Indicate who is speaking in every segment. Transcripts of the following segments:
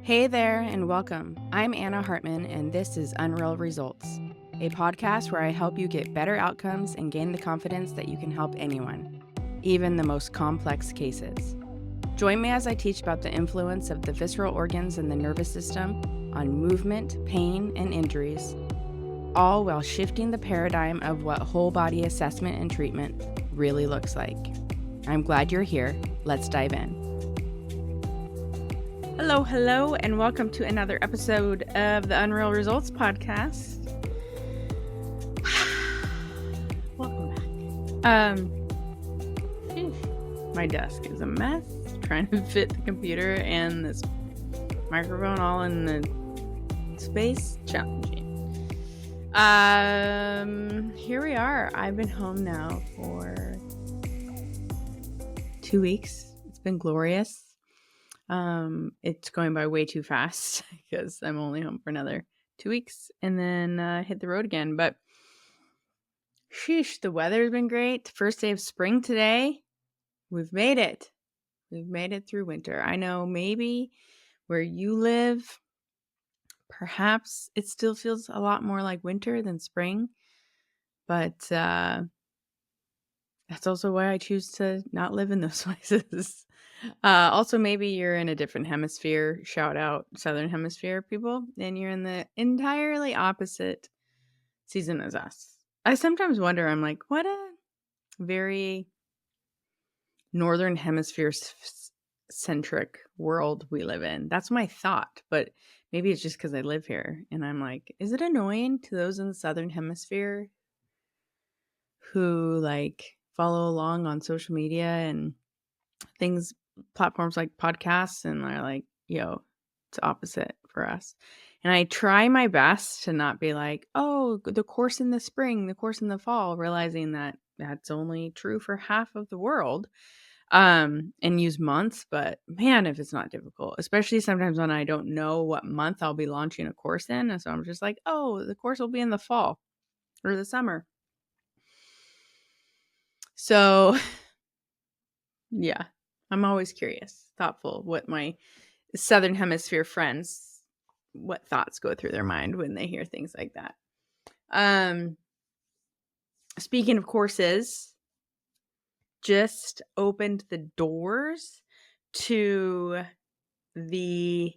Speaker 1: Hey there, and welcome. I'm Anna Hartman, and this is Unreal Results, a podcast where I help you get better outcomes and gain the confidence that you can help anyone, even the most complex cases. Join me as I teach about the influence of the visceral organs in the nervous system on movement, pain, and injuries, all while shifting the paradigm of what whole body assessment and treatment really looks like. I'm glad you're here. Let's dive in. Hello, and welcome to another episode of the Unreal Results podcast. Welcome back. My desk is a mess, trying to fit the computer and this microphone all in the space. Challenging. Here we are. I've been home now for 2 weeks. It's been glorious. It's going by way too fast because I'm only home for another 2 weeks and then hit the road again. But sheesh, the weather's been great. First day of spring today. We've made it. We've made it through winter. I know maybe where you live, perhaps it still feels a lot more like winter than spring. But that's also why I choose to not live in those places. Also, maybe you're in a different hemisphere. Shout out Southern Hemisphere people. And you're in the entirely opposite season as us. I sometimes wonder, I'm like, what a very Northern Hemisphere centric world we live in. That's my thought. But maybe it's just because I live here. And I'm like, is it annoying to those in the Southern Hemisphere who like follow along on social media and things, platforms like podcasts, and they're like, yo, it's opposite for us. And I try my best to not be like, oh, the course in the spring, the course in the fall, realizing that that's only true for half of the world, and use months. But man, if it's not difficult, especially sometimes when I don't know what month I'll be launching a course in. And so I'm just like, oh, the course will be in the fall or the summer. So yeah, I'm always curious, thoughtful, what my Southern Hemisphere friends, what thoughts go through their mind when they hear things like that. Speaking of courses, just opened the doors to the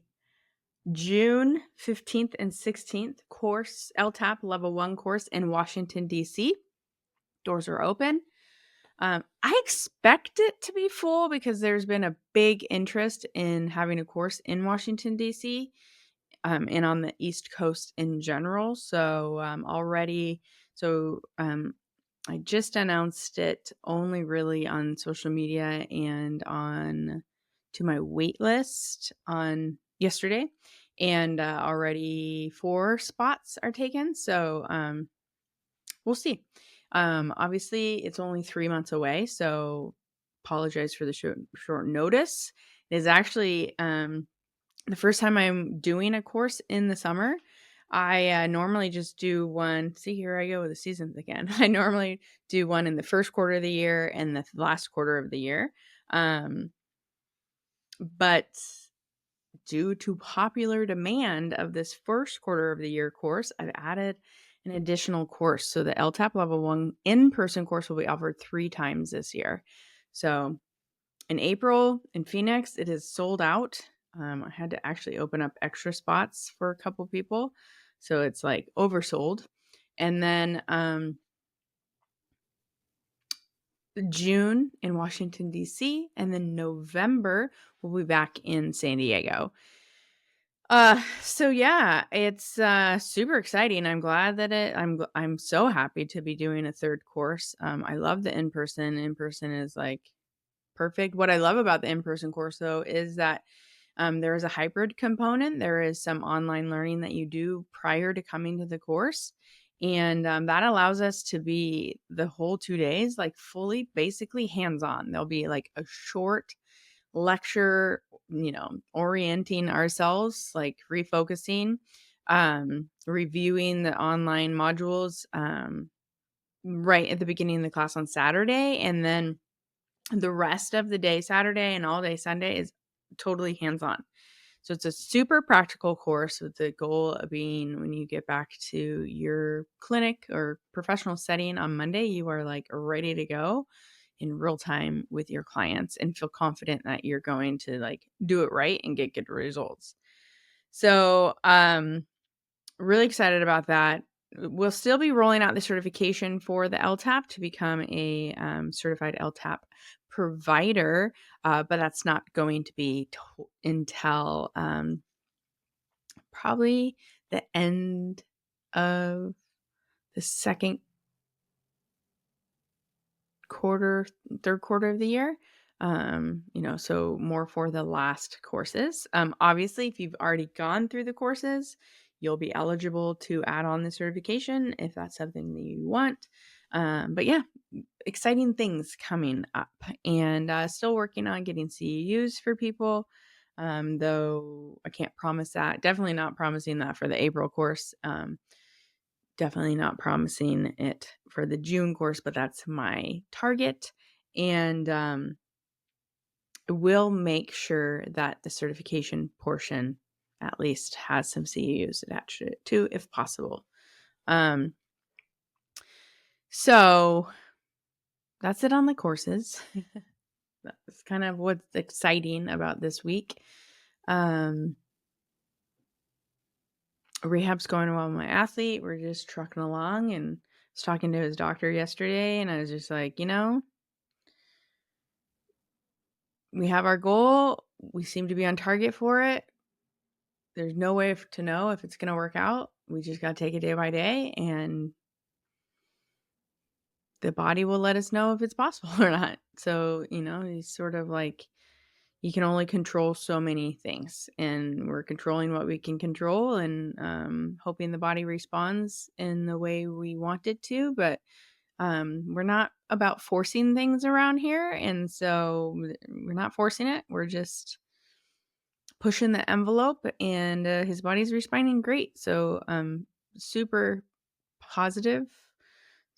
Speaker 1: June 15th and 16th course, LTAP Level 1 course in Washington, D.C. Doors are open. I expect it to be full because there's been a big interest in having a course in Washington, D.C., and on the East Coast in general. So I just announced it only really on social media and on to my wait list on yesterday. And already 4 spots are taken. So we'll see. Obviously, it's only 3 months away, so apologize for the short notice. It is actually the first time I'm doing a course in the summer. I normally just do one. See, here I go with the seasons again. I normally do one in the first quarter of the year and the last quarter of the year. But due to popular demand of this first quarter of the year course, I've added an additional course. So the LTAP Level 1 in-person course will be offered 3 times this year. So in April in Phoenix, it is sold out. I had to actually open up extra spots for a couple people. So it's like oversold. And then June in Washington, D.C. And then November, we'll be back in San Diego. So yeah, it's super exciting. I'm glad that I'm so happy to be doing a third course. I love the in-person. In-person is like perfect. What I love about the in-person course though is that there is a hybrid component. There is some online learning that you do prior to coming to the course. And that allows us to be the whole 2 days, like fully, basically hands-on. There'll be like a short lecture, orienting ourselves, like refocusing, reviewing the online modules right at the beginning of the class on Saturday. And then the rest of the day, Saturday and all day Sunday, is totally hands-on. So it's a super practical course with the goal of being, when you get back to your clinic or professional setting on Monday, you are like ready to go in real time with your clients and feel confident that you're going to like do it right and get good results. So, really excited about that. We'll still be rolling out the certification for the LTAP to become a certified LTAP provider, but that's not going to be until probably the end of the second quarter, third quarter of the year. So more for the last courses. Obviously, if you've already gone through the courses, you'll be eligible to add on the certification if that's something that you want. But yeah, exciting things coming up, and still working on getting CEUs for people. Though I can't promise that. Definitely not promising that for the April course. Definitely not promising it for the June course, but that's my target. And we'll make sure that the certification portion at least has some CEUs attached to it too, if possible. So that's it on the courses. That's kind of what's exciting about this week. Rehab's going well with my athlete. We're just trucking along, and I was talking to his doctor yesterday, and I was just like, we have our goal. We seem to be on target for it. There's no way to know if it's going to work out. We just got to take it day by day, and the body will let us know if it's possible or not. So, he's sort of like, you can only control so many things, and we're controlling what we can control, and hoping the body responds in the way we want it to. But we're not about forcing things around here, and so we're not forcing it. We're just pushing the envelope, and his body's responding great. So super positive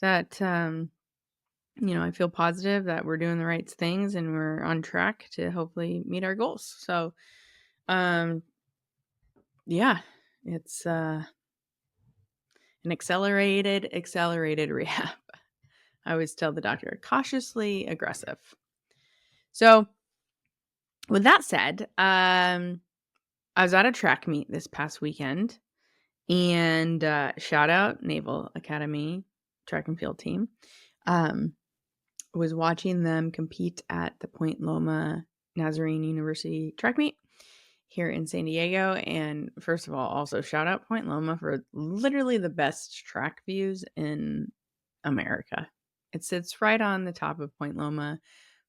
Speaker 1: that I feel positive that we're doing the right things and we're on track to hopefully meet our goals. So yeah, it's an accelerated rehab. I always tell the doctor, cautiously aggressive. So with that said, I was at a track meet this past weekend, and shout out Naval Academy track and field team. Was watching them compete at the Point Loma Nazarene University track meet here in San Diego. And first of all, also shout out Point Loma for literally the best track views in America. It sits right on the top of Point Loma,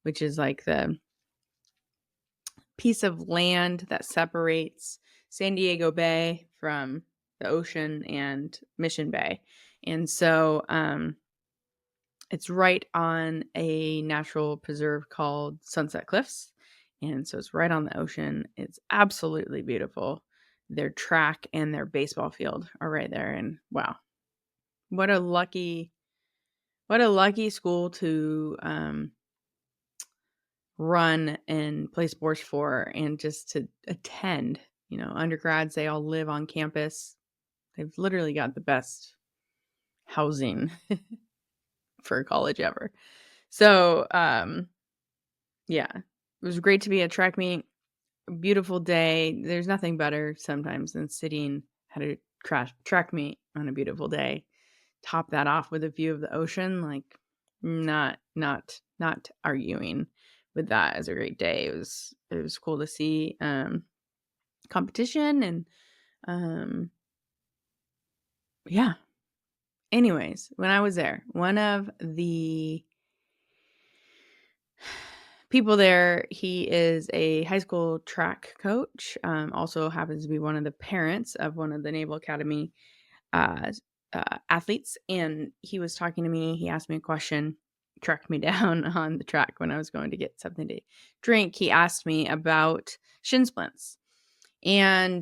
Speaker 1: which is like the piece of land that separates San Diego Bay from the ocean and Mission Bay. And so it's right on a natural preserve called Sunset Cliffs. And so it's right on the ocean. It's absolutely beautiful. Their track and their baseball field are right there. And wow, what a lucky school to run and play sports for, and just to attend. Undergrads, they all live on campus. They've literally got the best housing for a college ever. So yeah, it was great to be at track meet. Beautiful day. There's nothing better sometimes than sitting at a track meet on a beautiful day. Top that off with a view of the ocean. Like, not arguing with that. As a great day. It was cool to see competition, and yeah. Anyways, when I was there, one of the people there, he is a high school track coach, also happens to be one of the parents of one of the Naval Academy athletes, and he was talking to me. He asked me a question, tracked me down on the track when I was going to get something to drink. He asked me about Shin Splints, and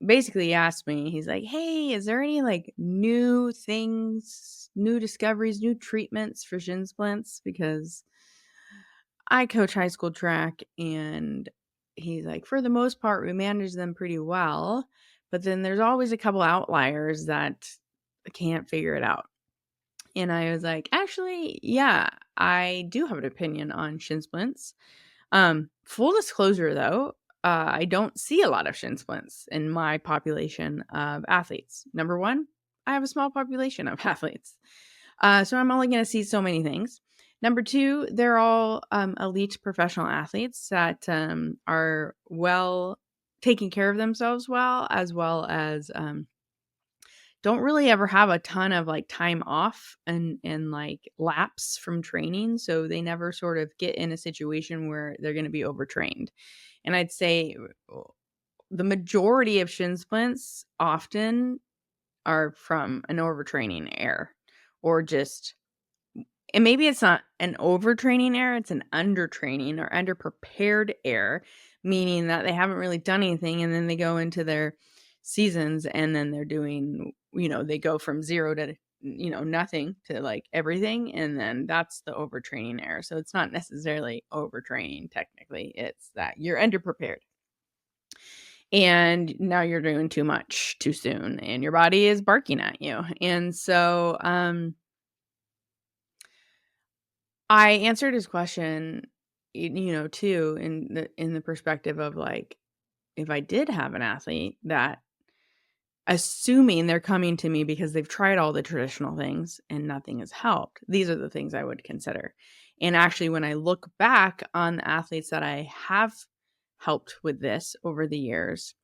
Speaker 1: basically he asked me, he's like, hey, is there any like new things, new discoveries, new treatments for Shin Splints? Because I coach high school track, and he's like, for the most part, we manage them pretty well. But then there's always a couple outliers that can't figure it out. And I was like, actually, yeah, I do have an opinion on shin splints. Full disclosure though, I don't see a lot of shin splints in my population of athletes. Number one, I have a small population of athletes. So I'm only going to see so many things. Number two, they're all elite professional athletes that are well taking care of themselves well, as well as don't really ever have a ton of like time off and like lapse from training. So they never sort of get in a situation where they're going to be overtrained. And I'd say the majority of shin splints often are from an overtraining error or just, and maybe it's not an overtraining error, it's an undertraining or underprepared error, meaning that they haven't really done anything and then they go into their seasons and then they're doing, they go from zero to, nothing to like everything. And then that's the overtraining error. So it's not necessarily overtraining technically, it's that you're underprepared. And now you're doing too much too soon and your body is barking at you. And so, I answered his question, too, in the perspective of like, if I did have an athlete that, assuming they're coming to me because they've tried all the traditional things and nothing has helped, these are the things I would consider. And actually, when I look back on the athletes that I have helped with this over the years,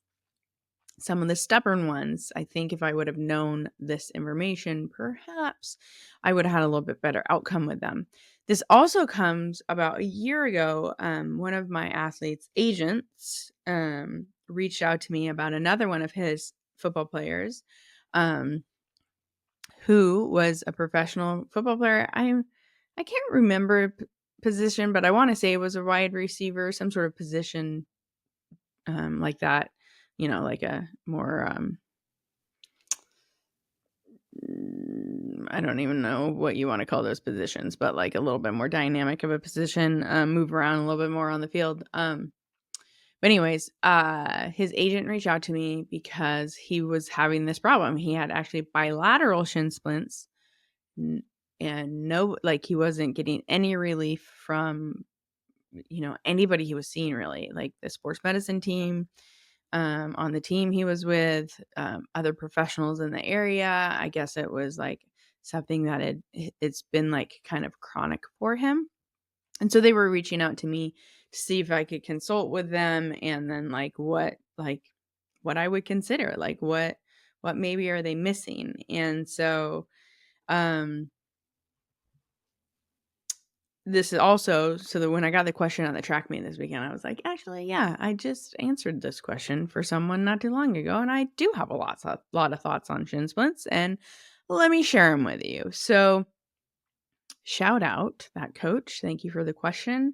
Speaker 1: some of the stubborn ones, I think if I would have known this information, perhaps I would have had a little bit better outcome with them. This also comes about a year ago. One of my athletes' agents reached out to me about another one of his football players who was a professional football player. I can't remember position, but I want to say it was a wide receiver, some sort of position like that, like a more I don't even know what you want to call those positions, but like a little bit more dynamic of a position, move around a little bit more on the field. But anyways, his agent reached out to me because he was having this problem. He had actually bilateral shin splints and he wasn't getting any relief from, anybody he was seeing really, like the sports medicine team, on the team he was with, other professionals in the area. I guess it was like something that it's been like kind of chronic for him. And so they were reaching out to me to see if I could consult with them and then what I would consider, like what maybe are they missing. And so this is also so that when I got the question on the track meet this weekend, I was like, actually, yeah, I just answered this question for someone not too long ago. And I do have a lot of thoughts on shin splints and let me share them with you. So shout out that coach. Thank you for the question.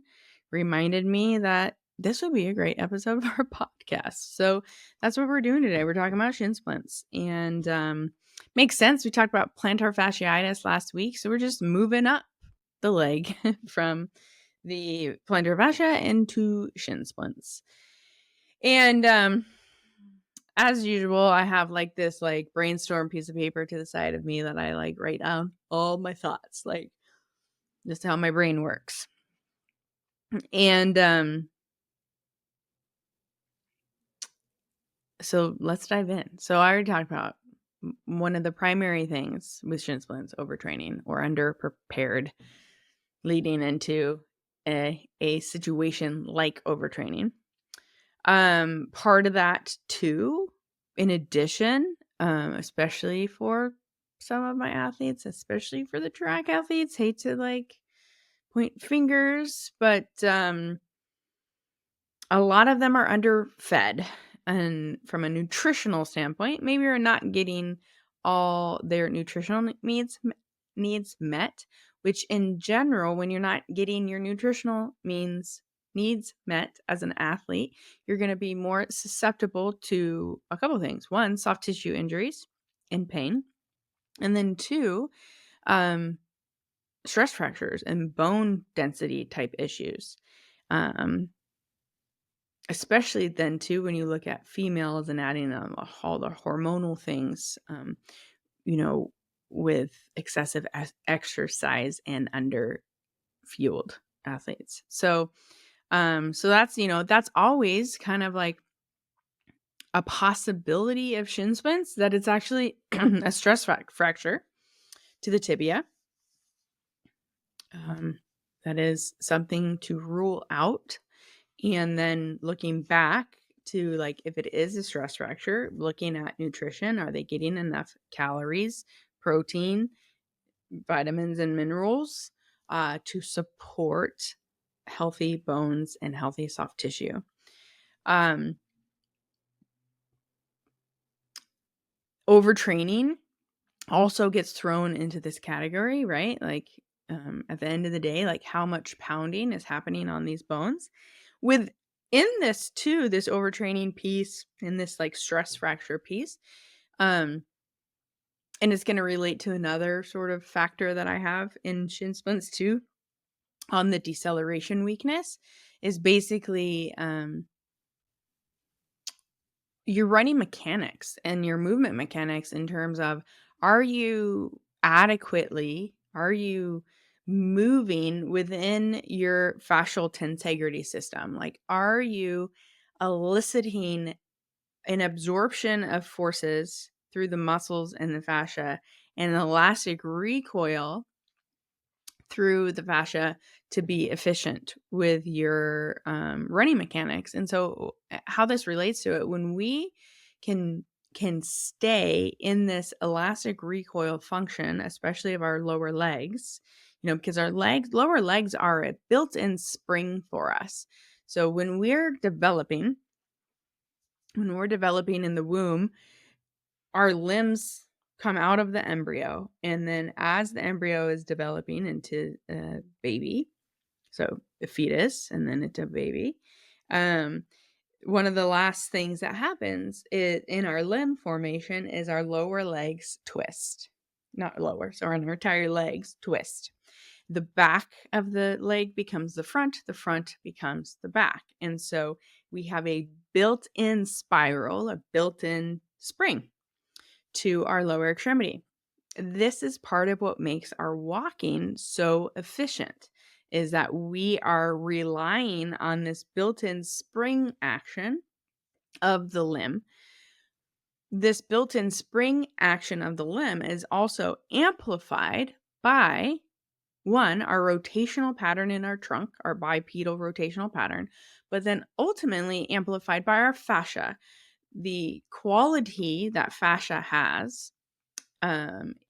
Speaker 1: Reminded me that this would be a great episode of our podcast. So that's what we're doing today. We're talking about shin splints and makes sense. We talked about plantar fasciitis last week. So we're just moving up the leg from the plantar fascia into shin splints. And as usual, I have like this like brainstorm piece of paper to the side of me that I like write down all my thoughts, like just how my brain works. And so let's dive in. So I already talked about one of the primary things with shin splints: overtraining or underprepared, leading into a situation like overtraining. Part of that too, in addition, especially for some of my athletes, especially for the track athletes, hate to like point fingers, but a lot of them are underfed. And from a nutritional standpoint, maybe you're not getting all their nutritional needs met, which in general, when you're not getting your nutritional needs met as an athlete, you're going to be more susceptible to a couple things. One, soft tissue injuries and pain. And then two, stress fractures and bone density type issues. especially then too when you look at females and adding all the hormonal things, you know, with excessive exercise and under fueled athletes. So that's, that's always kind of like a possibility of shin splints, that it's actually a stress fracture to the tibia. That is something to rule out. And then looking back to, like, if it is a stress fracture, looking at nutrition, are they getting enough calories, protein, vitamins, and minerals to support healthy bones and healthy soft tissue? Overtraining also gets thrown into this category, right? Like, at the end of the day, like, how much pounding is happening on these bones? Within this too, this overtraining piece and this like stress fracture piece, and it's going to relate to another sort of factor that I have in shin splints too, on the deceleration weakness, is basically your running mechanics and your movement mechanics, in terms of, are you moving within your fascial tensegrity system? Like, are you eliciting an absorption of forces through the muscles and the fascia, and an elastic recoil through the fascia to be efficient with your running mechanics? And so how this relates to it, when we can stay in this elastic recoil function, especially of our lower legs, because our lower legs are a built-in spring for us. So when we're developing in the womb, our limbs come out of the embryo, and then as the embryo is developing into a baby, so a fetus and then into a baby, one of the last things that happens in our limb formation is our lower legs twist. Not lower, so our entire legs twist. The back of the leg becomes the front becomes the back. And so we have a built-in spiral, a built-in spring to our lower extremity. This is part of what makes our walking so efficient, is that we are relying on this built-in spring action of the limb. This built-in spring action of the limb is also amplified by, one, our rotational pattern in our trunk, our bipedal rotational pattern, but then ultimately amplified by our fascia. The quality that fascia has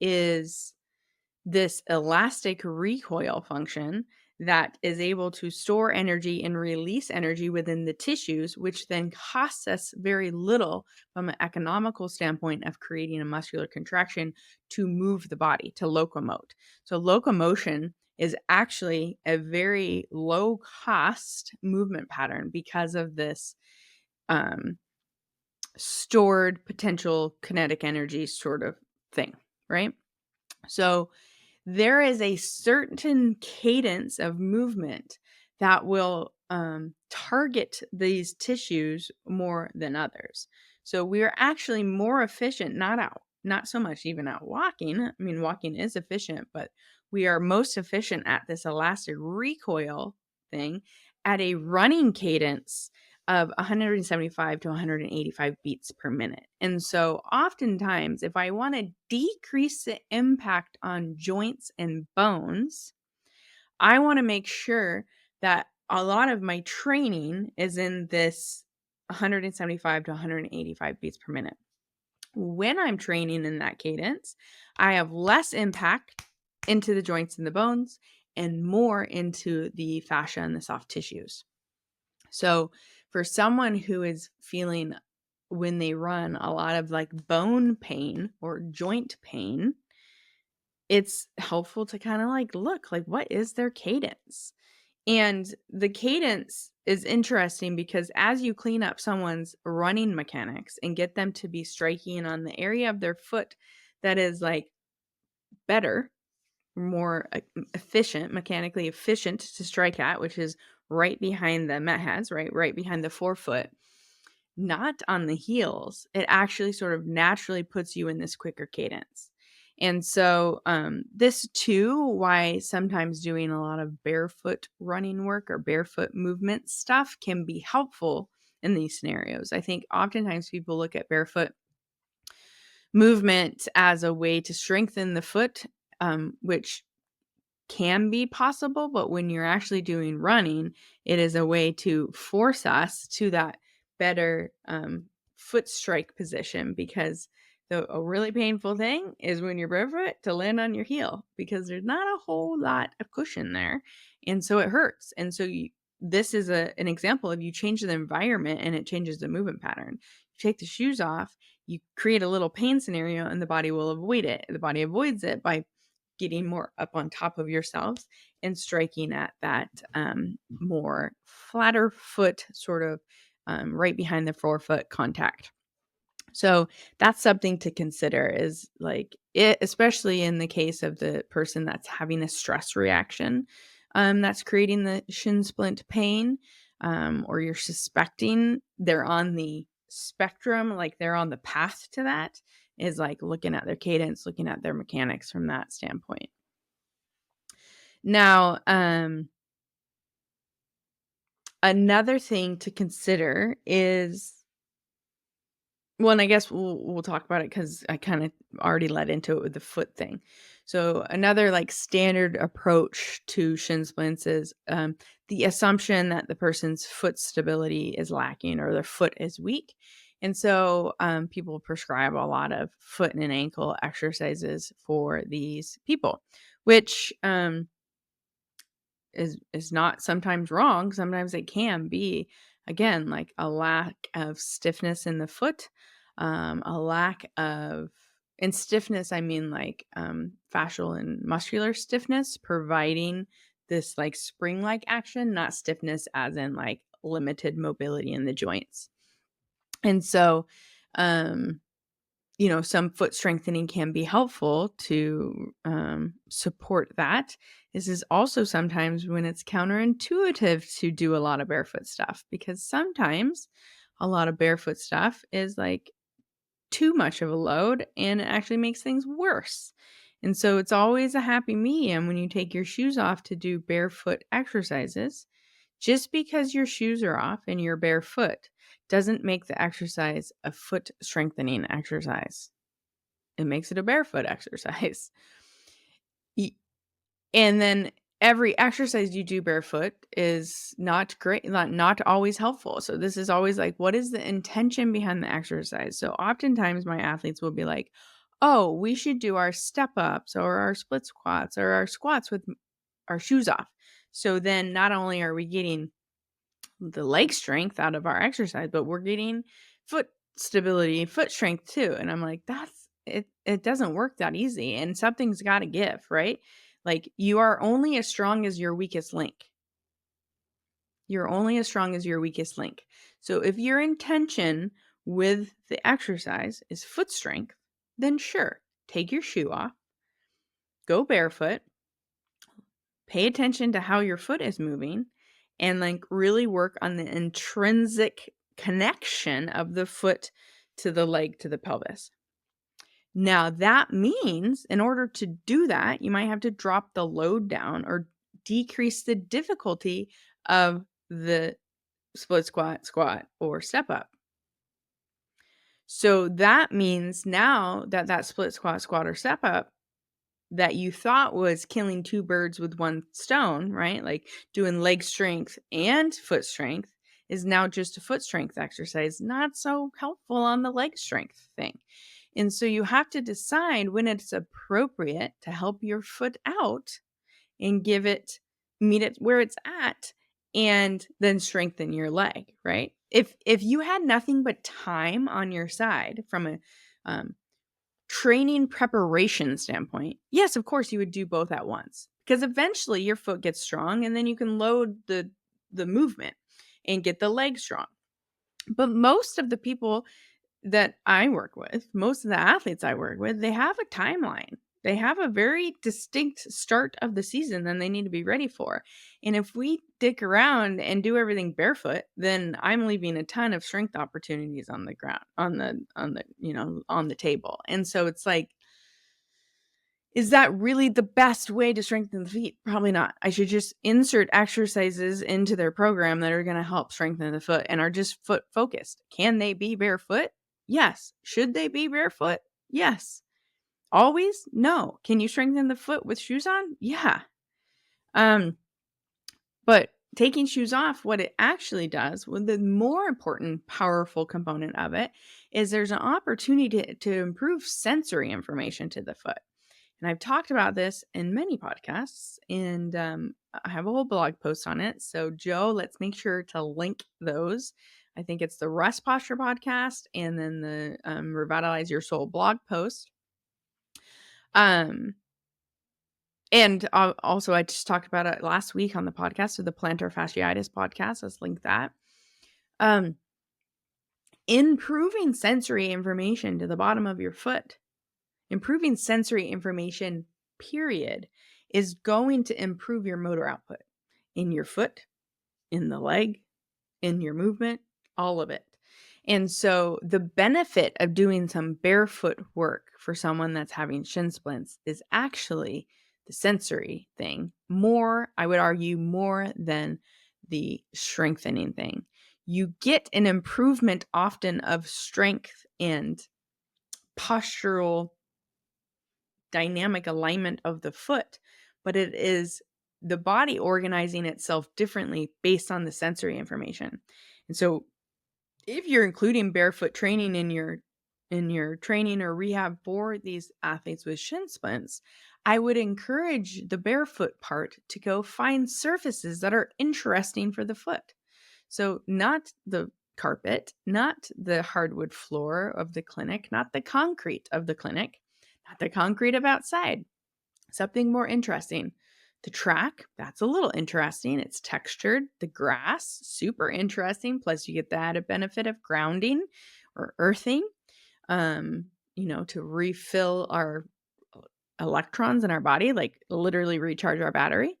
Speaker 1: is this elastic recoil function that is able to store energy and release energy within the tissues, which then costs us very little from an economical standpoint of creating a muscular contraction to move the body, to locomote. So locomotion is actually a very low cost movement pattern because of this stored potential kinetic energy sort of thing, right? So there is a certain cadence of movement that will target these tissues more than others. So we are actually more efficient, not so much even at walking. I mean, walking is efficient, but we are most efficient at this elastic recoil thing at a running cadence of 175 to 185 beats per minute. And so oftentimes, if I want to decrease the impact on joints and bones, I want to make sure that a lot of my training is in this 175 to 185 beats per minute. When I'm training in that cadence, I have less impact into the joints and the bones and more into the fascia and the soft tissues. So for someone who is feeling, when they run, a lot of like bone pain or joint pain, it's helpful to kind of like look like, what is their cadence? And the cadence is interesting because as you clean up someone's running mechanics and get them to be striking on the area of their foot that is like better, more efficient, mechanically efficient to strike at, which is right behind the mat heads, right behind the forefoot, not on the heels. It actually sort of naturally puts you in this quicker cadence. And so this too, why sometimes doing a lot of barefoot running work or barefoot movement stuff can be helpful in these scenarios. I think oftentimes people look at barefoot movement as a way to strengthen the foot, which can be possible, but when you're actually doing running, it is a way to force us to that better foot strike position, because a really painful thing is when you're barefoot to land on your heel, because there's not a whole lot of cushion there, and so it hurts. And so this is an example of you change the environment and it changes the movement pattern. You take the shoes off, you create a little pain scenario, and the body will avoid it. The body avoids it by getting more up on top of yourselves and striking at that more flatter foot, sort of right behind the forefoot contact. So that's something to consider, is like it, especially in the case of the person that's having a stress reaction that's creating the shin splint pain, or you're suspecting they're on the spectrum, like they're on the path to that, is like looking at their cadence, looking at their mechanics from that standpoint. Now, another thing to consider is, well, and I guess we'll talk about it because I kind of already led into it with the foot thing. So another like standard approach to shin splints is the assumption that the person's foot stability is lacking or their foot is weak. And so people prescribe a lot of foot and ankle exercises for these people, which is not sometimes wrong. Sometimes it can be, again, like a lack of stiffness in the foot, a lack of, and stiffness, I mean like fascial and muscular stiffness, providing this like spring-like action, not stiffness as in like limited mobility in the joints. And so, some foot strengthening can be helpful to support that. This is also sometimes when it's counterintuitive to do a lot of barefoot stuff, because sometimes a lot of barefoot stuff is like too much of a load and it actually makes things worse. And so it's always a happy medium when you take your shoes off to do barefoot exercises. Just because your shoes are off and you're barefoot doesn't make the exercise a foot strengthening exercise. It makes it a barefoot exercise. And then every exercise you do barefoot is not great, not always helpful. So this is always like, what is the intention behind the exercise? So oftentimes my athletes will be like, oh, we should do our step ups or our split squats or our squats with our shoes off. So then not only are we getting the leg strength out of our exercise, but we're getting foot stability, foot strength too. And I'm like, that's it. It doesn't work that easy, and something's got to give, right? Like, you are only as strong as your weakest link. You're only as strong as your weakest link. So if your intention with the exercise is foot strength, then sure, take your shoe off, go barefoot, pay attention to how your foot is moving, and like really work on the intrinsic connection of the foot to the leg to the pelvis. Now, that means in order to do that, you might have to drop the load down or decrease the difficulty of the split squat, squat, or step up. So that means now that split squat, squat, or step up that you thought was killing two birds with one stone, right? Like doing leg strength and foot strength, is now just a foot strength exercise, not so helpful on the leg strength thing. And so you have to decide when it's appropriate to help your foot out and meet it where it's at, and then strengthen your leg, right? If you had nothing but time on your side from a training preparation standpoint, yes, of course you would do both at once, because eventually your foot gets strong and then you can load the movement and get the leg strong. But most of the people that I work with, most of the athletes I work with, they have a timeline. They have a very distinct start of the season that they need to be ready for. And if we dick around and do everything barefoot, then I'm leaving a ton of strength opportunities on the ground, on the table. And so it's like, is that really the best way to strengthen the feet? Probably not. I should just insert exercises into their program that are going to help strengthen the foot and are just foot focused. Can they be barefoot? Yes. Should they be barefoot? Yes. Always? No. Can you strengthen the foot with shoes on? Yeah. But taking shoes off, what it actually does, well, the more important, powerful component of it is there's an opportunity to improve sensory information to the foot. And I've talked about this in many podcasts, and I have a whole blog post on it. So, Joe, let's make sure to link those. I think it's the Rest Posture podcast and then the Revitalize Your Soul blog post. And also, I just talked about it last week on the podcast, so the plantar fasciitis podcast. Let's link that. Improving sensory information to the bottom of your foot. Improving sensory information, period, is going to improve your motor output in your foot, in the leg, in your movement, all of it. And so the benefit of doing some barefoot work for someone that's having shin splints is actually the sensory thing. More, I would argue, more than the strengthening thing. You get an improvement often of strength and postural dynamic alignment of the foot, but it is the body organizing itself differently based on the sensory information. And so if you're including barefoot training in your training or rehab for these athletes with shin splints, I would encourage the barefoot part to go find surfaces that are interesting for the foot. So not the carpet, not the hardwood floor of the clinic, not the concrete of the clinic, not the concrete of outside, something more interesting. The track, that's a little interesting. It's textured. The grass, super interesting. Plus you get the added benefit of grounding or earthing, to refill our electrons in our body, like literally recharge our battery,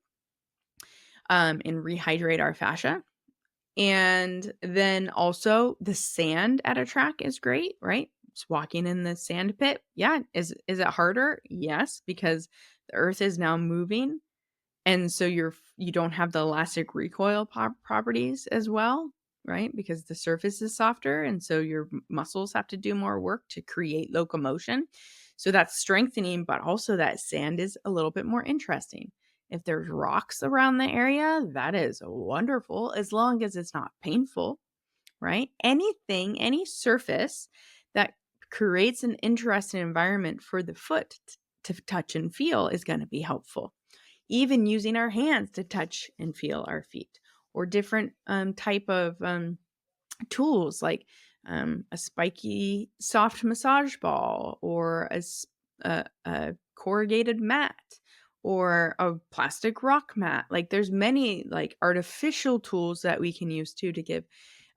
Speaker 1: and rehydrate our fascia. And then also the sand at a track is great, right? Just walking in the sand pit. Yeah. Is it harder? Yes, because the earth is now moving. And so you don't have the elastic recoil properties as well, right? Because the surface is softer. And so your muscles have to do more work to create locomotion. So that's strengthening, but also that sand is a little bit more interesting. If there's rocks around the area, that is wonderful, as long as it's not painful, right? Anything, any surface that creates an interesting environment for the foot to touch and feel is going to be helpful. Even using our hands to touch and feel our feet, or different type of tools like a spiky soft massage ball, or a corrugated mat, or a plastic rock mat. Like there's many like artificial tools that we can use too to give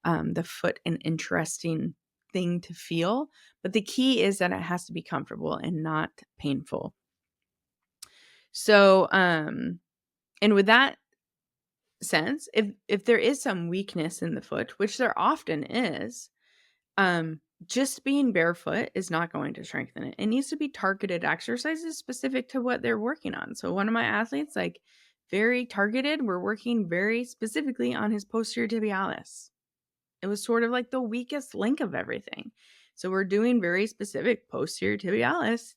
Speaker 1: the foot an interesting thing to feel. But the key is that it has to be comfortable and not painful. So, and with that sense, if there is some weakness in the foot, which there often is, just being barefoot is not going to strengthen it. It needs to be targeted exercises specific to what they're working on. So one of my athletes, like very targeted, we're working very specifically on his posterior tibialis. It was sort of like the weakest link of everything. So we're doing very specific posterior tibialis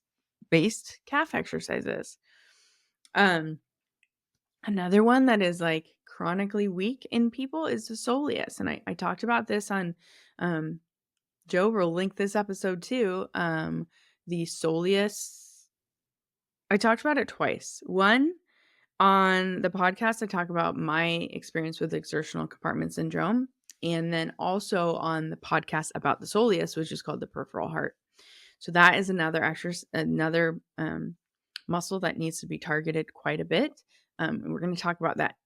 Speaker 1: based calf exercises. Another one that is like chronically weak in people is the soleus. And I talked about this on, Joe will link this episode too. The soleus, I talked about it twice. One, on the podcast, I talk about my experience with exertional compartment syndrome. And then also on the podcast about the soleus, which is called the peripheral heart. So that is another muscle that needs to be targeted quite a bit. And we're going to talk about that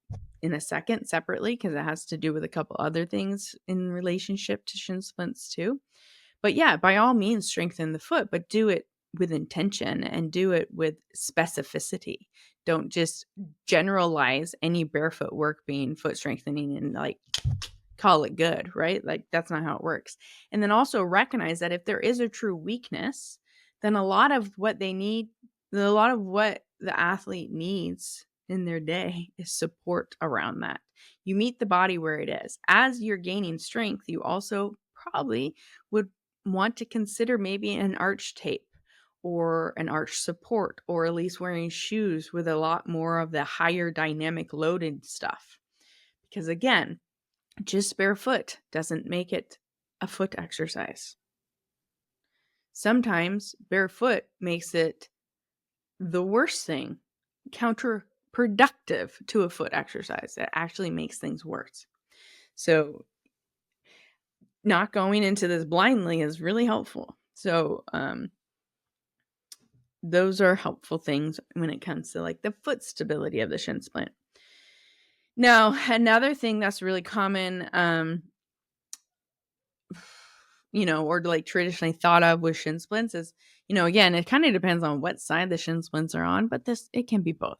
Speaker 1: in a second separately, because it has to do with a couple other things in relationship to shin splints too. But yeah, by all means, strengthen the foot, but do it with intention and do it with specificity. Don't just generalize any barefoot work being foot strengthening and like call it good, right? Like that's not how it works. And then also recognize that if there is a true weakness, then a lot of what the athlete needs in their day is support around that. You meet the body where it is. As you're gaining strength, you also probably would want to consider maybe an arch tape or an arch support, or at least wearing shoes with a lot more of the higher dynamic loaded stuff. Because again, just barefoot doesn't make it a foot exercise. Sometimes barefoot makes it the worst thing, counterproductive to a foot exercise. It actually makes things worse. So not going into this blindly is really helpful. So those are helpful things when it comes to like the foot stability of the shin splint. Now, another thing that's really common, or like traditionally thought of with shin splints is, again, it kind of depends on what side the shin splints are on, but it can be both.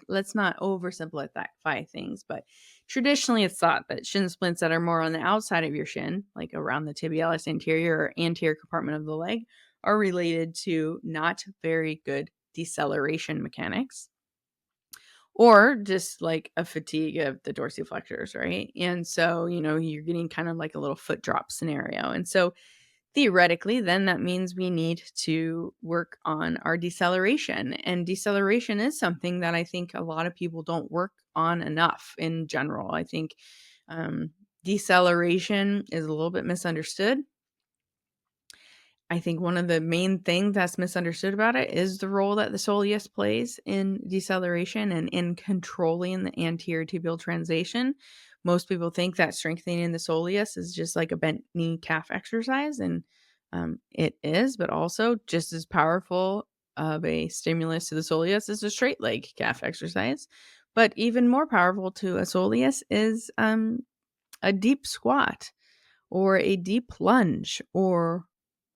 Speaker 1: Let's not oversimplify things, but traditionally it's thought that shin splints that are more on the outside of your shin, like around the tibialis anterior or anterior compartment of the leg, are related to not very good deceleration mechanics, or just like a fatigue of the dorsiflexors, right? And so, you're getting kind of like a little foot drop scenario. And so theoretically, then that means we need to work on our deceleration. And deceleration is something that I think a lot of people don't work on enough in general. I think deceleration is a little bit misunderstood. I think one of the main things that's misunderstood about it is the role that the soleus plays in deceleration and in controlling the anterior tibial translation. Most people think that strengthening the soleus is just like a bent knee calf exercise, and it is, but also just as powerful of a stimulus to the soleus is a straight leg calf exercise. But even more powerful to a soleus is a deep squat or a deep lunge or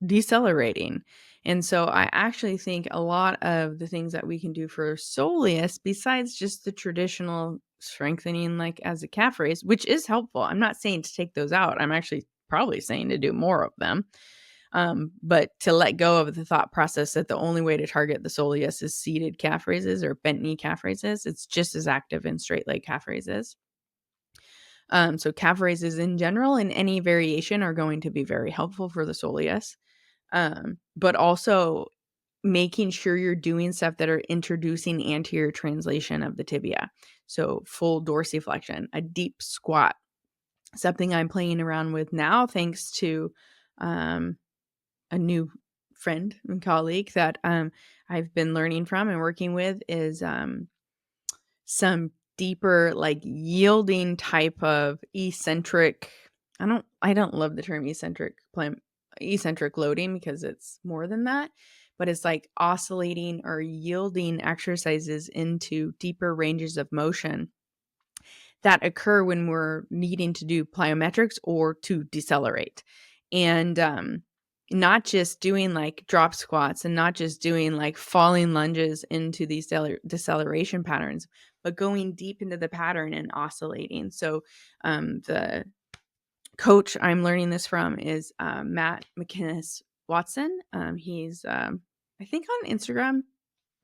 Speaker 1: decelerating. And so I actually think a lot of the things that we can do for soleus, besides just the traditional strengthening, like as a calf raise, which is helpful. I'm not saying to take those out. I'm actually probably saying to do more of them. But to let go of the thought process that the only way to target the soleus is seated calf raises or bent knee calf raises. It's just as active in straight leg calf raises. So calf raises in general and any variation are going to be very helpful for the soleus. But also making sure you're doing stuff that are introducing anterior translation of the tibia. So full dorsiflexion, a deep squat, something I'm playing around with now, thanks to a new friend and colleague that I've been learning from and working with, is some deeper, like yielding type of eccentric. I don't love the term eccentric loading because it's more than that, but it's like oscillating or yielding exercises into deeper ranges of motion that occur when we're needing to do plyometrics or to decelerate. And not just doing like drop squats and not just doing like falling lunges into these deceleration patterns, but going deep into the pattern and oscillating. So the coach I'm learning this from is Matt McInnes Watson. He's I think on Instagram.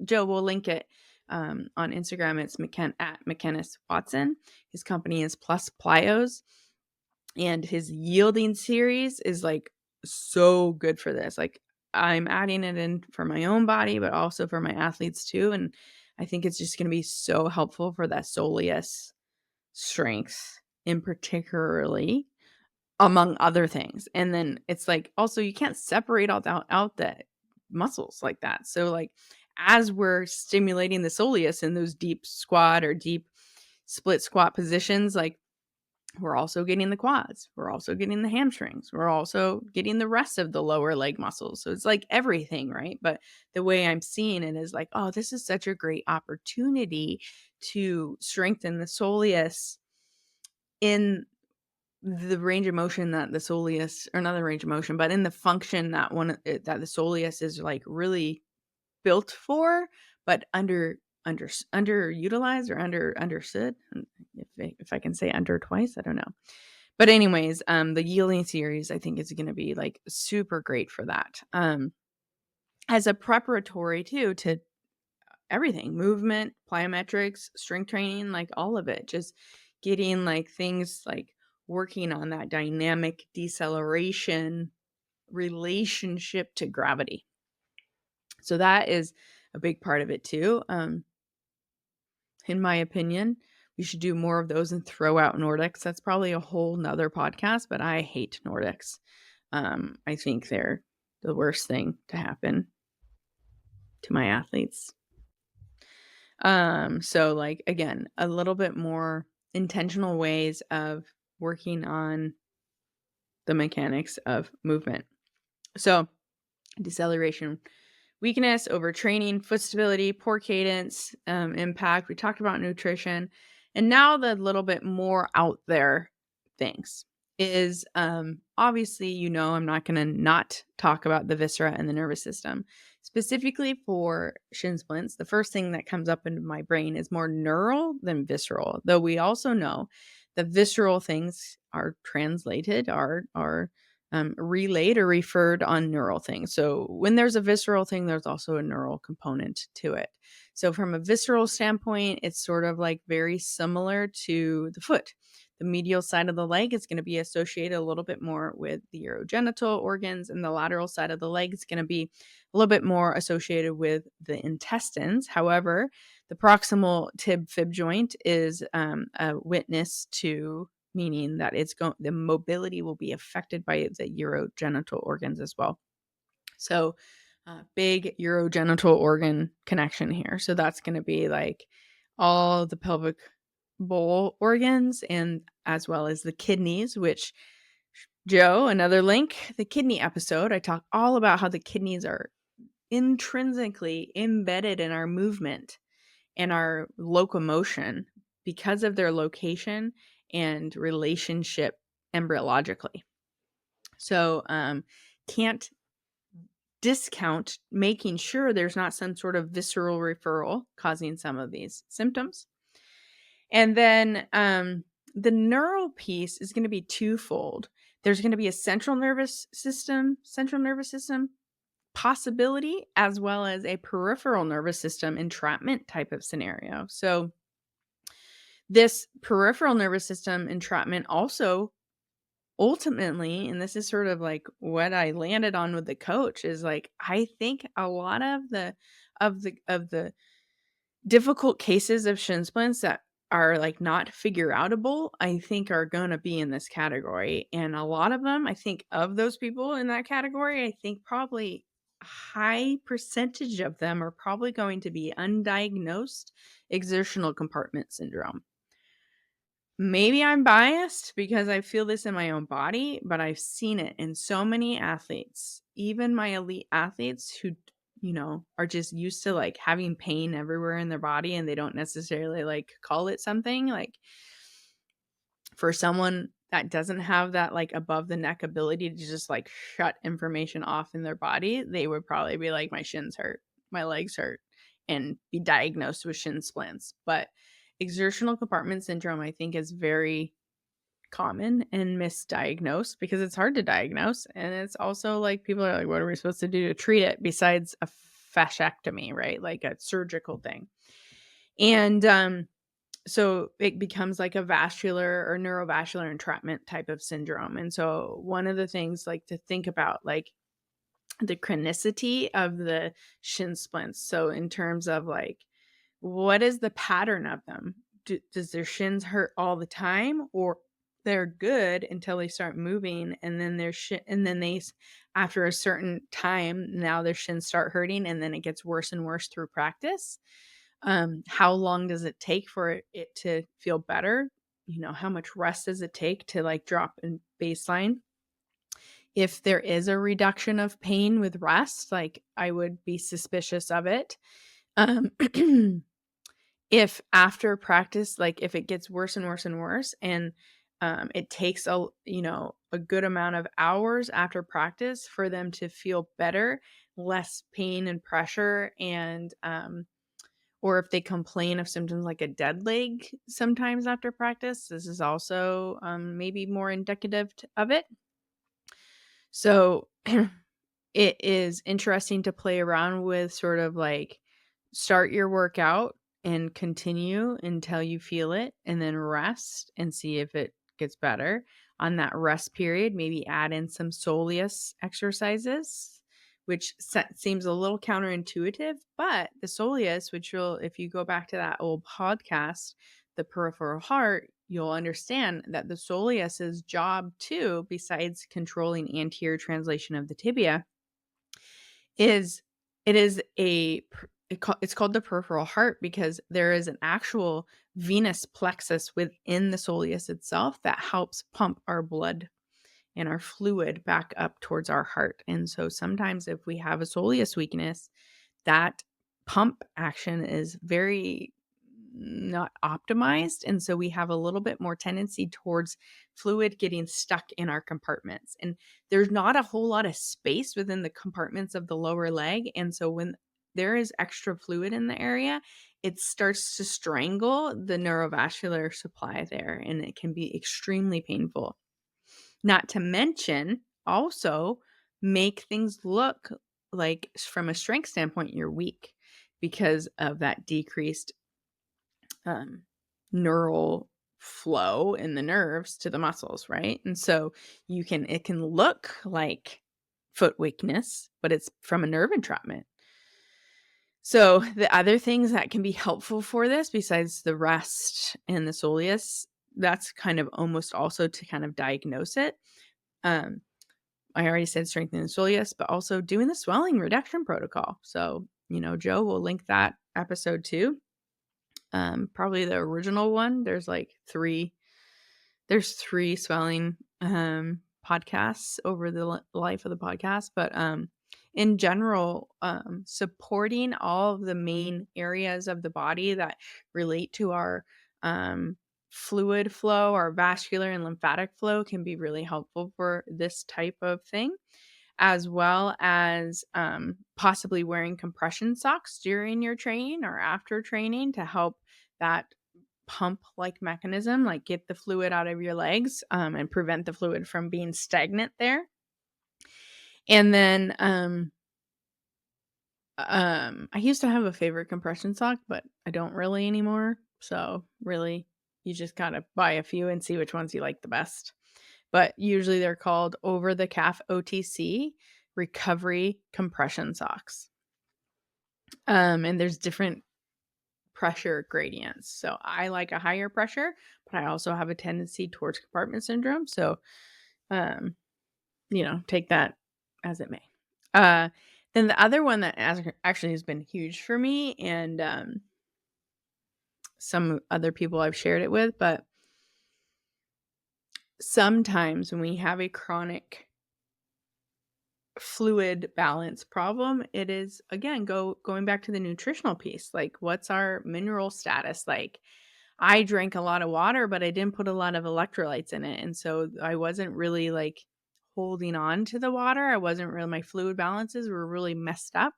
Speaker 1: Joe will link it on Instagram. It's at McInnes Watson. His company is Plus Plyos, and his yielding series is like so good for this. Like I'm adding it in for my own body, but also for my athletes too. And I think it's just going to be so helpful for that soleus strength in particularly, among other things. And then it's like, also you can't separate out the muscles like that. So like as we're stimulating the soleus in those deep squat or deep split squat positions, like we're also getting the quads, we're also getting the hamstrings, we're also getting the rest of the lower leg muscles. So it's like everything, right? But the way I'm seeing it is like, oh, this is such a great opportunity to strengthen the soleus in the range of motion that the soleus, or not the range of motion, but in the function that that the soleus is like really built for, but underutilized or understood. If I can say under twice, I don't know. But anyways, the yielding series I think is going to be like super great for that. As a preparatory too to everything, movement, plyometrics, strength training, like all of it, just getting like things like working on that dynamic deceleration relationship to gravity. So that is a big part of it too. In my opinion, we should do more of those and throw out Nordics. That's probably a whole nother podcast, but I hate Nordics. I think they're the worst thing to happen to my athletes. So like, again, a little bit more intentional ways of working on the mechanics of movement. So deceleration, weakness, overtraining, foot stability, poor cadence, impact. We talked about nutrition. And now the little bit more out there things is obviously, I'm not going to not talk about the viscera and the nervous system. Specifically for shin splints, the first thing that comes up into my brain is more neural than visceral, though we also know the visceral things are translated, are relayed or referred on neural things. So when there's a visceral thing, there's also a neural component to it. So from a visceral standpoint, it's sort of like very similar to the foot. The medial side of the leg is going to be associated a little bit more with the urogenital organs, and the lateral side of the leg is going to be a little bit more associated with the intestines. However, the proximal tib-fib joint is a witness to, meaning that the mobility will be affected by the urogenital organs as well. So big urogenital organ connection here. So that's going to be like all the pelvic bowl organs, and as well as the kidneys, which Joe, another link, the kidney episode, I talk all about how the kidneys are intrinsically embedded in our movement and our locomotion because of their location and relationship embryologically. So can't discount making sure there's not some sort of visceral referral causing some of these symptoms. And then the neural piece is going to be twofold. There's going to be a central nervous system possibility, as well as a peripheral nervous system entrapment type of scenario. So this peripheral nervous system entrapment also ultimately, and this is sort of like what I landed on with the coach, is like, I think a lot of the difficult cases of shin splints that are like not figure outable, I think are going to be in this category. And a lot of them, I think of those people in that category, I think probably a high percentage of them are probably going to be undiagnosed exertional compartment syndrome. Maybe I'm biased because I feel this in my own body, but I've seen it in so many athletes, even my elite athletes who, are just used to like having pain everywhere in their body, and they don't necessarily like call it something. Like for someone that doesn't have that like above the neck ability to just like shut information off in their body, they would probably be like, my shins hurt, my legs hurt, and be diagnosed with shin splints. But exertional compartment syndrome, I think, is very common and misdiagnosed because it's hard to diagnose. And it's also like people are like, what are we supposed to do to treat it besides a fasciectomy, right? Like a surgical thing. And so it becomes like a vascular or neurovascular entrapment type of syndrome. And so one of the things like to think about, like the chronicity of the shin splints. So in terms of like, what is the pattern of them? Does their shins hurt all the time, or they're good until they start moving, and then they, after a certain time, now their shins start hurting, and then it gets worse and worse through practice? How long does it take for it to feel better? How much rest does it take to like drop in baseline? If there is a reduction of pain with rest, like I would be suspicious of it. If after practice, like if it gets worse and worse and worse, and it takes a good amount of hours after practice for them to feel better, less pain and pressure, and or if they complain of symptoms like a dead leg sometimes after practice, this is also maybe more indicative of it. So it is interesting to play around with sort of like start your workout and continue until you feel it, and then rest and see if it gets better. On that rest period, maybe add in some soleus exercises, which seems a little counterintuitive, but the soleus, which if you go back to that old podcast, the peripheral heart, you'll understand that the soleus's job too, besides controlling anterior translation of the tibia, is it's called the peripheral heart because there is an actual venous plexus within the soleus itself that helps pump our blood and our fluid back up towards our heart. And so sometimes if we have a soleus weakness, that pump action is very not optimized. And so we have a little bit more tendency towards fluid getting stuck in our compartments. And there's not a whole lot of space within the compartments of the lower leg. And so when there is extra fluid in the area, it starts to strangle the neurovascular supply there, and it can be extremely painful. Not to mention also make things look like from a strength standpoint, you're weak because of that decreased neural flow in the nerves to the muscles, right? And so it can look like foot weakness, but it's from a nerve entrapment. So the other things that can be helpful for this, besides the rest and the soleus, that's kind of almost also to kind of diagnose it. I already said strengthening the soleus, but also doing the swelling reduction protocol. So, Joe will link that episode too. Probably the original one. There's three swelling podcasts over the life of the podcast, but in general, supporting all of the main areas of the body that relate to our fluid flow, our vascular and lymphatic flow can be really helpful for this type of thing, as well as possibly wearing compression socks during your training or after training to help that pump-like mechanism, like get the fluid out of your legs and prevent the fluid from being stagnant there. And then I used to have a favorite compression sock, but I don't really anymore. So really, you just gotta buy a few and see which ones you like the best. But usually they're called over-the-calf OTC recovery compression socks. And there's different pressure gradients. So I like a higher pressure, but I also have a tendency towards compartment syndrome. So, take that as it may. Then the other one that actually has been huge for me, and some other people I've shared it with, but sometimes when we have a chronic fluid balance problem, it is, again, going back to the nutritional piece. Like, what's our mineral status? Like, I drank a lot of water, but I didn't put a lot of electrolytes in it. And so I wasn't really like holding on to the water. My fluid balances were really messed up.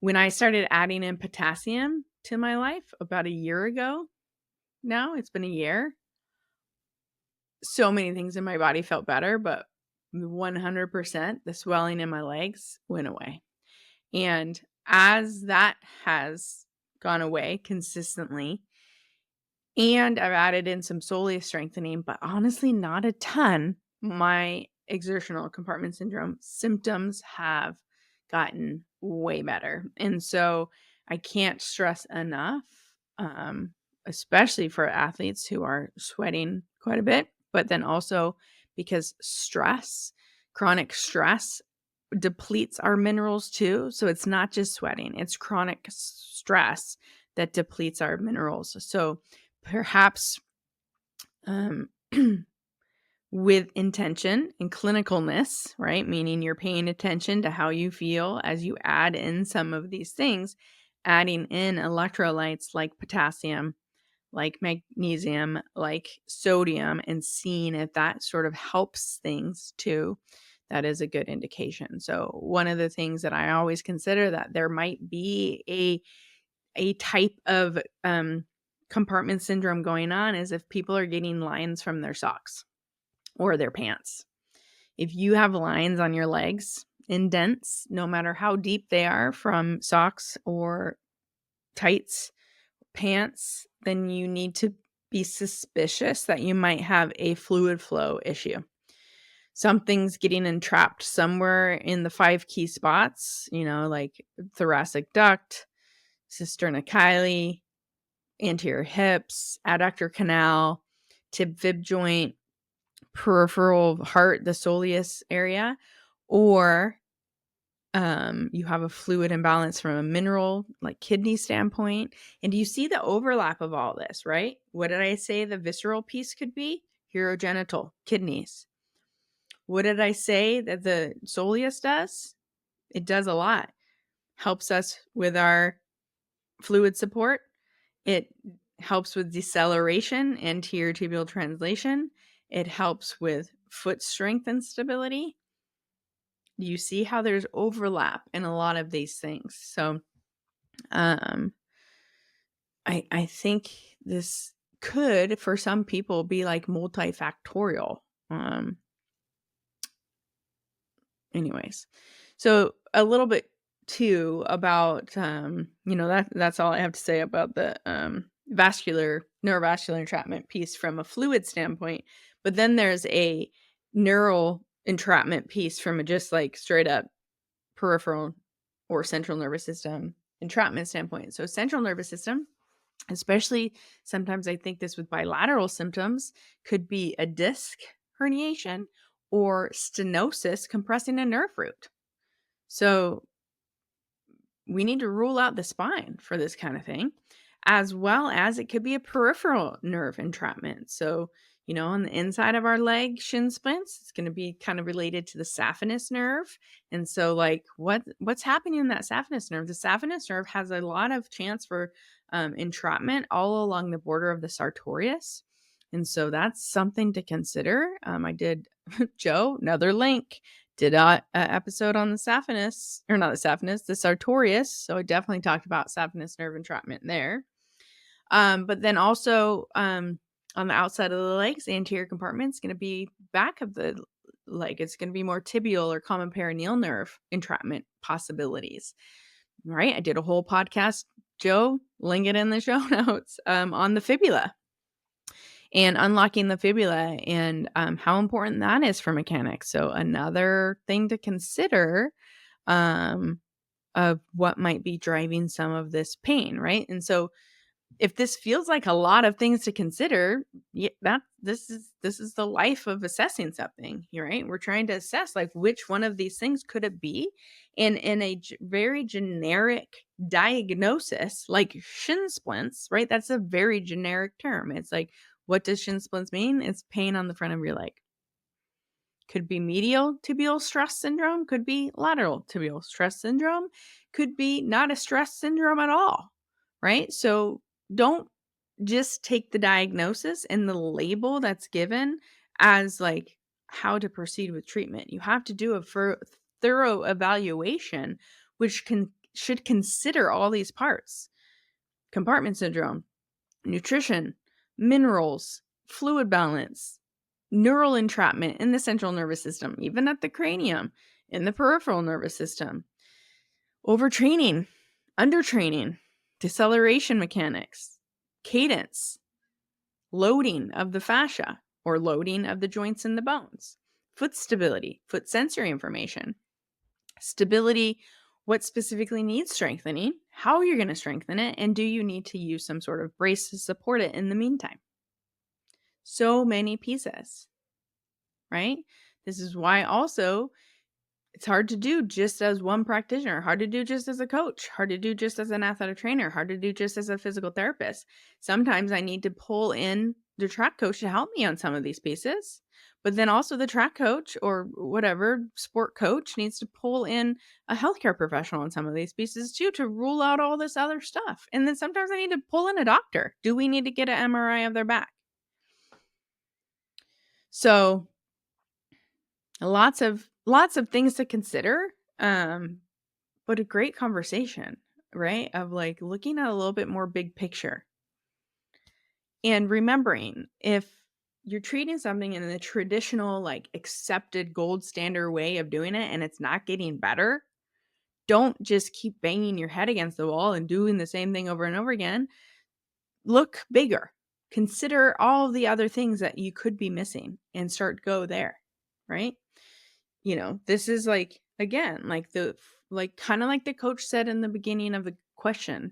Speaker 1: When I started adding in potassium to my life about a year ago, now it's been a year, so many things in my body felt better, but 100% the swelling in my legs went away. And as that has gone away consistently, and I've added in some soleus strengthening, but honestly not a ton, my exertional compartment syndrome symptoms have gotten way better. And so I can't stress enough, especially for athletes who are sweating quite a bit, but then also because chronic stress depletes our minerals too. So it's not just sweating, it's chronic stress that depletes our minerals. So perhaps with intention and clinicalness, right? Meaning you're paying attention to how you feel as you add in some of these things, adding in electrolytes like potassium, like magnesium, like sodium, and seeing if that sort of helps things too, that is a good indication. So one of the things that I always consider that there might be a type of compartment syndrome going on is if people are getting lines from their socks or their pants. If you have lines on your legs, indents, no matter how deep they are from socks or tights, pants, then you need to be suspicious that you might have a fluid flow issue. Something's getting entrapped somewhere in the 5 key spots, like thoracic duct, sternochyli, anterior hips, adductor canal, tib fib joint, peripheral heart, the soleus area, or you have a fluid imbalance from a mineral like kidney standpoint. And do you see the overlap of all this, right? What did I say the visceral piece could be? Urogenital, kidneys. What did I say that the soleus does? It does a lot. Helps us with our fluid support. It helps with deceleration, anterior tibial translation. It helps with foot strength and stability. You see how there's overlap in a lot of these things. So I think this could, for some people, be like multifactorial. Anyways, so a little bit too about that's all I have to say about the neurovascular entrapment piece from a fluid standpoint. But then there's a neural entrapment piece from a just like straight up peripheral or central nervous system entrapment standpoint. So central nervous system, especially sometimes I think this with bilateral symptoms, could be a disc herniation or stenosis compressing a nerve root. So we need to rule out the spine for this kind of thing, as well as it could be a peripheral nerve entrapment. So, on the inside of our leg, shin splints, it's going to be kind of related to the saphenous nerve. And so like what's happening in that saphenous nerve? The saphenous nerve has a lot of chance for entrapment all along the border of the sartorius. And so that's something to consider. I did, Joe, another link, did a episode on the saphenous, or not the saphenous, the sartorius. So I definitely talked about saphenous nerve entrapment there. But then also on the outside of the legs, the anterior compartment is going to be back of the leg. It's going to be more tibial or common perineal nerve entrapment possibilities. All right. I did a whole podcast, Joe, link it in the show notes, on the fibula and unlocking the fibula and how important that is for mechanics. So another thing to consider of what might be driving some of this pain, right? And so if this feels like a lot of things to consider, this is the life of assessing something, right? We're trying to assess like which one of these things could it be, and in a very generic diagnosis, like shin splints, right? That's a very generic term. It's like, what does shin splints mean? It's pain on the front of your leg. Could be medial tibial stress syndrome, could be lateral tibial stress syndrome, could be not a stress syndrome at all, right? So don't just take the diagnosis and the label that's given as like how to proceed with treatment. You have to do a thorough evaluation, which should consider all these parts: compartment syndrome, nutrition, minerals, fluid balance, neural entrapment in the central nervous system, even at the cranium, in the peripheral nervous system, overtraining, undertraining, deceleration mechanics, cadence, loading of the fascia or loading of the joints and the bones, foot stability, foot sensory information, stability, what specifically needs strengthening, how you're going to strengthen it, and do you need to use some sort of brace to support it in the meantime? So many pieces, right? This is why also it's hard to do just as one practitioner, hard to do just as a coach, hard to do just as an athletic trainer, hard to do just as a physical therapist. Sometimes I need to pull in the track coach to help me on some of these pieces, But then also the track coach or whatever sport coach needs to pull in a healthcare professional in some of these pieces too to rule out all this other stuff. And then sometimes I need to pull in a doctor. Do we need to get an MRI of their back? So lots of things to consider. But a great conversation, right? Of like looking at a little bit more big picture. And remembering, if you're treating something in the traditional, like accepted gold standard way of doing it and it's not getting better, don't just keep banging your head against the wall and doing the same thing over and over again. Look bigger. Consider all of the other things that you could be missing and go there, right? This is like, again, kind of like the coach said in the beginning of the question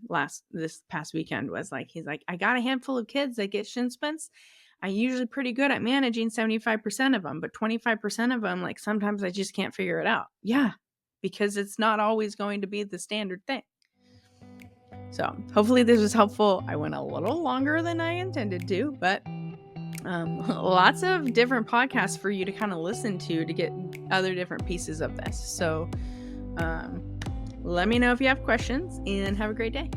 Speaker 1: this past weekend was like, he's like, I got a handful of kids that get shin splints. I'm usually pretty good at managing 75% of them, but 25% of them, like sometimes I just can't figure it out. Yeah, because it's not always going to be the standard thing. So hopefully this was helpful. I went a little longer than I intended to, but lots of different podcasts for you to kind of listen to get other different pieces of this. So let me know if you have questions, and have a great day.